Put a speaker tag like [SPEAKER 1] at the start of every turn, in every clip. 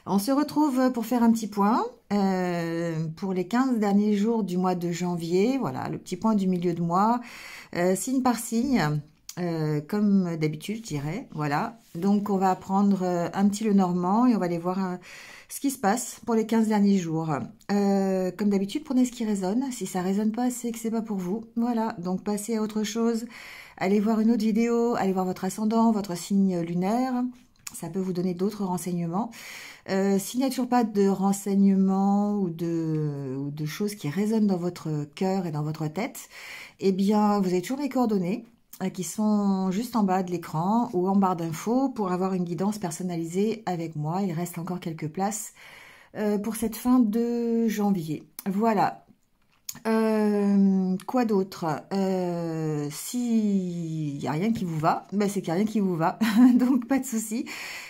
[SPEAKER 1] On se retrouve pour faire un petit point pour les 15 derniers jours du mois de janvier. Voilà, le petit point du milieu de mois, signe par signe, comme d'habitude, je dirais. Voilà, donc on va apprendre un petit le normand et on va aller voir ce qui se passe pour les 15 derniers jours. Comme d'habitude, prenez ce qui résonne. Si ça résonne pas, c'est que c'est pas pour vous. Voilà, donc passez à autre chose. Allez voir une autre vidéo, allez voir votre ascendant, votre signe lunaire. Ça peut vous donner d'autres renseignements. S'il n'y a toujours pas de renseignements ou de choses qui résonnent dans votre cœur et dans votre tête, eh bien, vous avez toujours les coordonnées qui sont juste en bas de l'écran ou en barre d'infos pour avoir une guidance personnalisée avec moi. Il reste encore quelques places pour cette fin de janvier. Voilà. Quoi d'autre? S'il n'y a rien qui vous va, ben c'est qu'il n'y a rien qui vous va, donc pas de souci.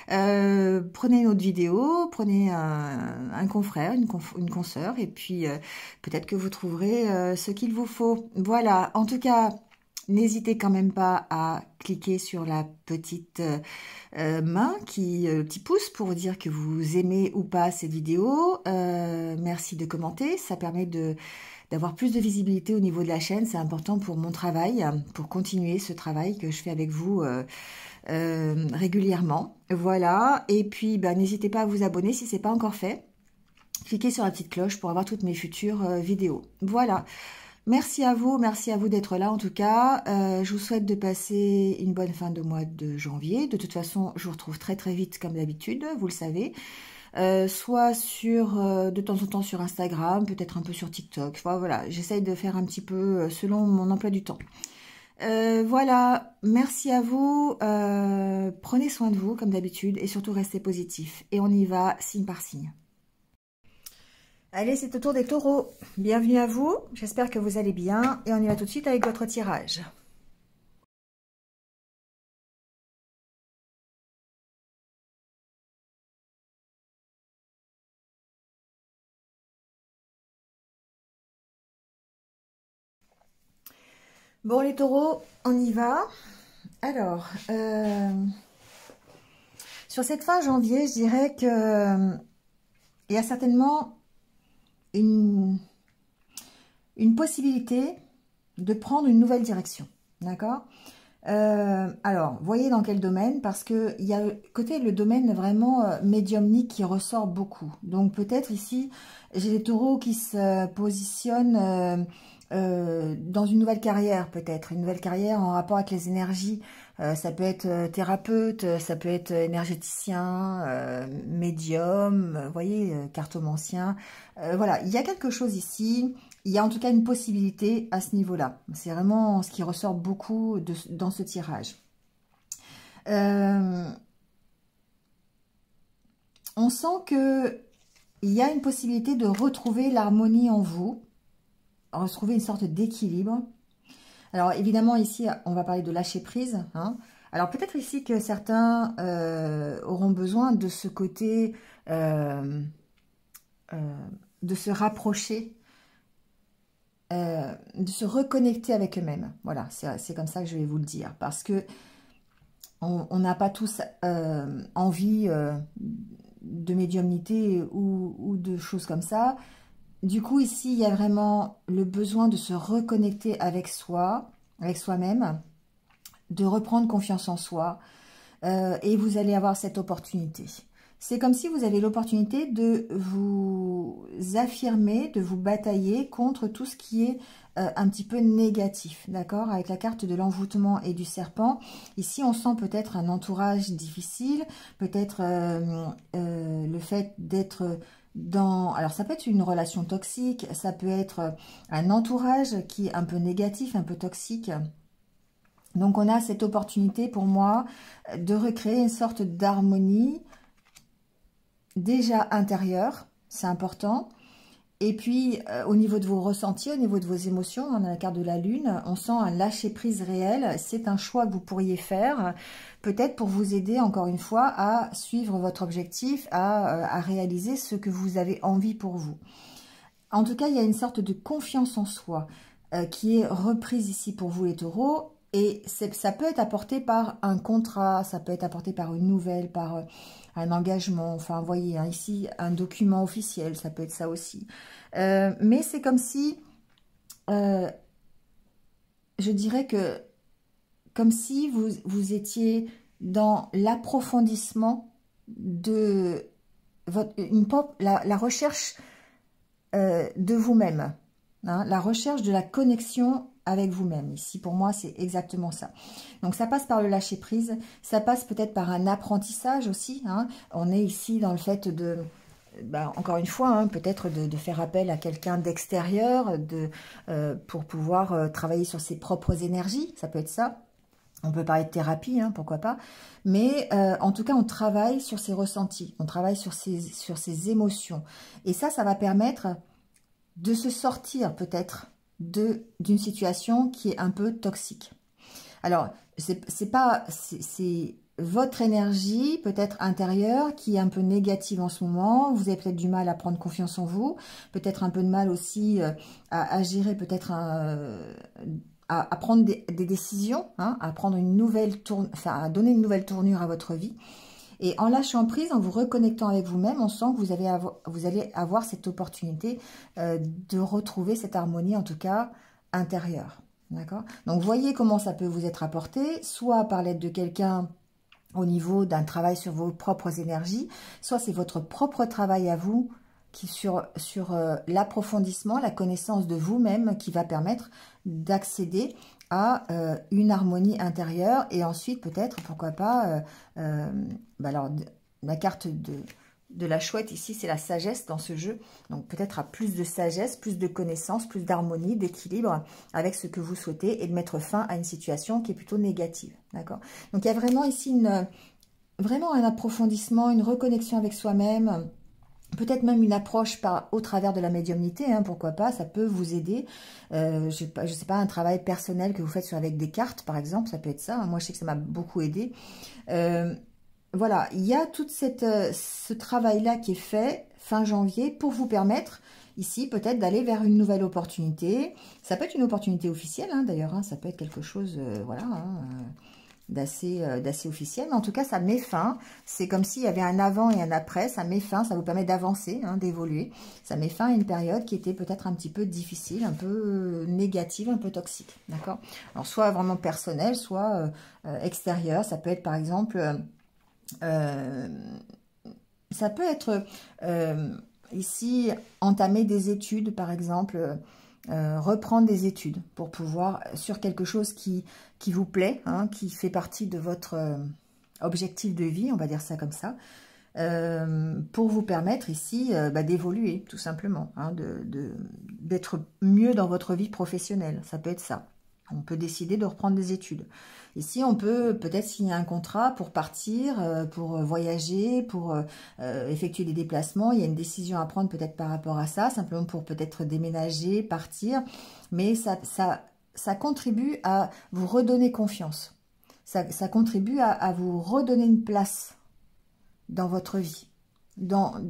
[SPEAKER 1] Prenez une autre vidéo, prenez un confrère, une consoeur, et puis peut-être que vous trouverez ce qu'il vous faut. Voilà, en tout cas, n'hésitez quand même pas à cliquer sur la petite main, petit pouce pour vous dire que vous aimez ou pas cette vidéo. Merci de commenter, ça permet d'avoir plus de visibilité au niveau de la chaîne. C'est important pour mon travail, pour continuer ce travail que je fais avec vous régulièrement. Voilà, et puis n'hésitez pas à vous abonner si ce n'est pas encore fait. Cliquez sur la petite cloche pour avoir toutes mes futures vidéos. Voilà. Merci à vous d'être là en tout cas. Je vous souhaite de passer une bonne fin de mois de janvier. De toute façon, je vous retrouve très très vite comme d'habitude, vous le savez. Soit de temps en temps sur Instagram, peut-être un peu sur TikTok. Voilà, j'essaye de faire un petit peu selon mon emploi du temps. Voilà, merci à vous. Prenez soin de vous comme d'habitude et surtout restez positif. Et on y va signe par signe. Allez, c'est au tour des taureaux. Bienvenue à vous, j'espère que vous allez bien. Et on y va tout de suite avec votre tirage. Bon les taureaux, on y va. Alors, sur cette fin janvier, je dirais que il y a certainement une possibilité de prendre une nouvelle direction, d'accord? Alors, voyez dans quel domaine, parce que il y a le domaine vraiment médiumnique qui ressort beaucoup. Donc peut-être ici, j'ai des taureaux qui se positionnent dans une nouvelle carrière, peut-être une nouvelle carrière en rapport avec les énergies. Ça peut être thérapeute, ça peut être énergéticien, médium, vous voyez, cartomancien. Voilà, il y a quelque chose ici. Il y a en tout cas une possibilité à ce niveau-là. C'est vraiment ce qui ressort beaucoup dans ce tirage. On sent qu'il y a une possibilité de retrouver l'harmonie en vous, retrouver une sorte d'équilibre. Alors évidemment ici, on va parler de lâcher prise. Hein. Alors peut-être ici que certains auront besoin de ce côté, de se rapprocher, de se reconnecter avec eux-mêmes. Voilà, c'est comme ça que je vais vous le dire. Parce que on n'a pas tous envie de médiumnité ou de choses comme ça. Du coup, ici, il y a vraiment le besoin de se reconnecter avec soi, avec soi-même, de reprendre confiance en soi. Et vous allez avoir cette opportunité. C'est comme si vous avez l'opportunité de vous affirmer, de vous batailler contre tout ce qui est un petit peu négatif, d'accord? Avec la carte de l'envoûtement et du serpent, ici on sent peut-être un entourage difficile, peut-être le fait d'être dans... Alors ça peut être une relation toxique, ça peut être un entourage qui est un peu négatif, un peu toxique. Donc on a cette opportunité pour moi de recréer une sorte d'harmonie déjà intérieure, c'est important. Et puis au niveau de vos ressentis, au niveau de vos émotions, on a la carte de la lune, on sent un lâcher prise réel. C'est un choix que vous pourriez faire, peut-être pour vous aider encore une fois à suivre votre objectif, à réaliser ce que vous avez envie pour vous. En tout cas, il y a une sorte de confiance en soi qui est reprise ici pour vous les taureaux. Et ça peut être apporté par un contrat, ça peut être apporté par une nouvelle, par un engagement, enfin, vous voyez, hein, ici, un document officiel, ça peut être ça aussi. Mais c'est comme si, je dirais que, comme si vous étiez dans l'approfondissement de la recherche de vous-même, hein, la recherche de la connexion avec vous-même. Ici, pour moi, c'est exactement ça. Donc, ça passe par le lâcher-prise, ça passe peut-être par un apprentissage aussi. Hein. On est ici dans le fait de, encore une fois, hein, peut-être de faire appel à quelqu'un d'extérieur pour pouvoir travailler sur ses propres énergies, ça peut être ça. On peut parler de thérapie, hein, pourquoi pas. Mais en tout cas, on travaille sur ses ressentis, on travaille sur ses émotions. Et ça va permettre de se sortir peut-être d'une situation qui est un peu toxique. Alors, c'est votre énergie peut-être intérieure qui est un peu négative en ce moment. Vous avez peut-être du mal à prendre confiance en vous, peut-être un peu de mal aussi à gérer peut-être à prendre des décisions, hein, à prendre à donner une nouvelle tournure à votre vie. Et en lâchant prise, en vous reconnectant avec vous-même, on sent que vous allez avoir cette opportunité de retrouver cette harmonie, en tout cas intérieure. D'accord? Donc, voyez comment ça peut vous être apporté, soit par l'aide de quelqu'un au niveau d'un travail sur vos propres énergies, soit c'est votre propre travail à vous qui sur l'approfondissement, la connaissance de vous-même qui va permettre d'accéder à une harmonie intérieure et ensuite peut-être, pourquoi pas, alors la carte de la chouette ici, c'est la sagesse dans ce jeu, donc peut-être à plus de sagesse, plus de connaissance, plus d'harmonie, d'équilibre avec ce que vous souhaitez et de mettre fin à une situation qui est plutôt négative, d'accord? Donc il y a vraiment ici vraiment un approfondissement, une reconnexion avec soi-même, peut-être même une approche au travers de la médiumnité, hein, pourquoi pas, ça peut vous aider. Je sais pas, un travail personnel que vous faites avec des cartes, par exemple, ça peut être ça. Moi, je sais que ça m'a beaucoup aidé. Voilà, il y a tout ce travail-là qui est fait fin janvier pour vous permettre, ici, peut-être d'aller vers une nouvelle opportunité. Ça peut être une opportunité officielle, hein, d'ailleurs, hein, ça peut être quelque chose, voilà, hein, d'assez officiel, mais en tout cas ça met fin, c'est comme s'il y avait un avant et un après, ça met fin, ça vous permet d'avancer, hein, d'évoluer, ça met fin à une période qui était peut-être un petit peu difficile, un peu négative, un peu toxique, d'accord? Alors soit vraiment personnel, soit extérieur, ça peut être par exemple, ça peut être ici entamer des études par exemple, reprendre des études pour pouvoir, sur quelque chose qui vous plaît, hein, qui fait partie de votre objectif de vie, on va dire ça comme ça, pour vous permettre ici d'évoluer, tout simplement, hein, d'être mieux dans votre vie professionnelle, ça peut être ça. On peut décider de reprendre des études. Ici, on peut peut-être signer un contrat pour partir, pour voyager, pour effectuer des déplacements. Il y a une décision à prendre peut-être par rapport à ça, simplement pour peut-être déménager, partir. Mais ça contribue à vous redonner confiance. Ça contribue à vous redonner une place dans votre vie, dans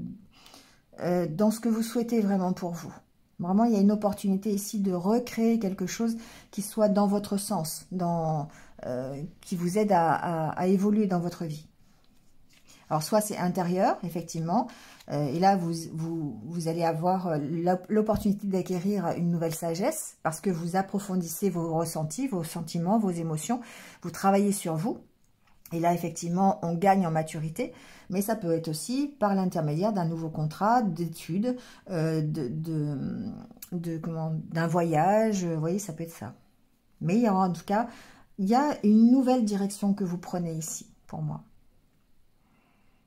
[SPEAKER 1] ce que vous souhaitez vraiment pour vous. Vraiment, il y a une opportunité ici de recréer quelque chose qui soit dans votre sens, qui vous aide à évoluer dans votre vie. Alors, soit c'est intérieur, effectivement, et là, vous allez avoir l'opportunité d'acquérir une nouvelle sagesse parce que vous approfondissez vos ressentis, vos sentiments, vos émotions, vous travaillez sur vous. Et là, effectivement, on gagne en maturité, mais ça peut être aussi par l'intermédiaire d'un nouveau contrat, d'études, d'un voyage, vous voyez, ça peut être ça. Mais il y aura, en tout cas, il y a une nouvelle direction que vous prenez ici, pour moi.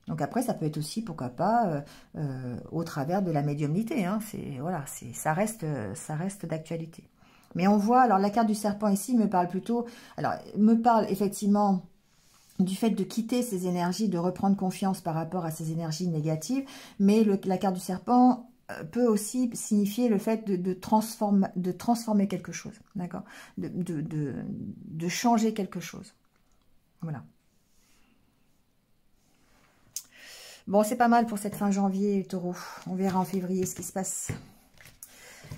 [SPEAKER 1] Donc après, ça peut être aussi, pourquoi pas, au travers de la médiumnité, hein, voilà, ça reste d'actualité. Mais on voit, alors la carte du serpent ici me parle plutôt, alors, me parle effectivement du fait de quitter ces énergies, de reprendre confiance par rapport à ces énergies négatives, mais la carte du serpent peut aussi signifier le fait de transformer quelque chose, d'accord, de changer quelque chose. Voilà. Bon, c'est pas mal pour cette fin janvier, Taureau. On verra en février ce qui se passe.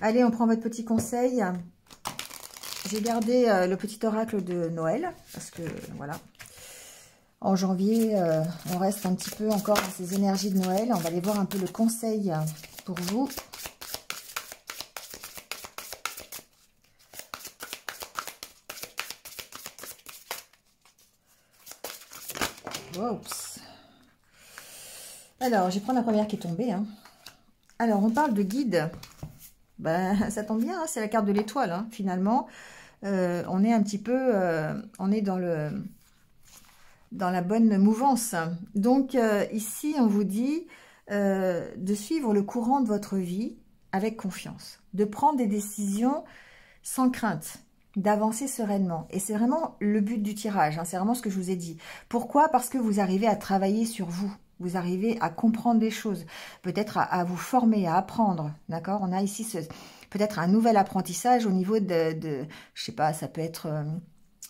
[SPEAKER 1] Allez, on prend votre petit conseil. J'ai gardé le petit oracle de Noël, parce que, voilà. En janvier, on reste un petit peu encore dans ces énergies de Noël. On va aller voir un peu le conseil pour vous. Oups. Alors, je vais prendre la première qui est tombée. Hein. Alors, on parle de guide. Ben, ça tombe bien, hein, c'est la carte de l'étoile, hein, finalement. On est un petit peu... on est dans la bonne mouvance. Donc, ici, on vous dit de suivre le courant de votre vie avec confiance. De prendre des décisions sans crainte. D'avancer sereinement. Et c'est vraiment le but du tirage, hein, c'est vraiment ce que je vous ai dit. Pourquoi? Parce que vous arrivez à travailler sur vous. Vous arrivez à comprendre des choses, peut-être à vous former, à apprendre, d'accord? On a ici peut-être un nouvel apprentissage au niveau je sais pas, ça peut être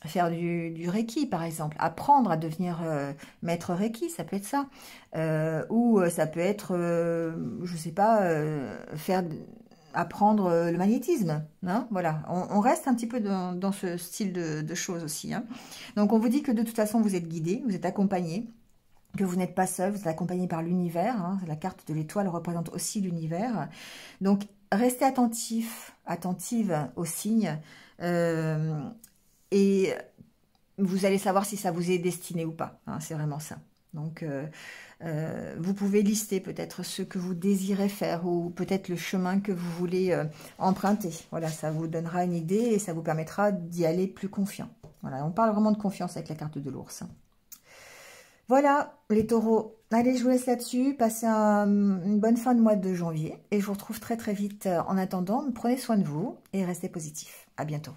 [SPEAKER 1] faire du Reiki, par exemple. Apprendre à devenir maître Reiki, ça peut être ça. Ou ça peut être, je sais pas, apprendre le magnétisme. Hein, voilà, on reste un petit peu dans ce style de choses aussi. Hein. Donc, on vous dit que de toute façon, vous êtes guidé, vous êtes accompagné, que vous n'êtes pas seul, vous êtes accompagné par l'univers. Hein, la carte de l'étoile représente aussi l'univers. Donc, restez attentif, attentive aux signes et vous allez savoir si ça vous est destiné ou pas. Hein, c'est vraiment ça. Donc, vous pouvez lister peut-être ce que vous désirez faire ou peut-être le chemin que vous voulez emprunter. Voilà, ça vous donnera une idée et ça vous permettra d'y aller plus confiant. Voilà, on parle vraiment de confiance avec la carte de l'ours. Voilà, les taureaux. Allez, je vous laisse là-dessus. Passez une bonne fin de mois de janvier. Et je vous retrouve très très vite. En attendant, prenez soin de vous et restez positifs. À bientôt.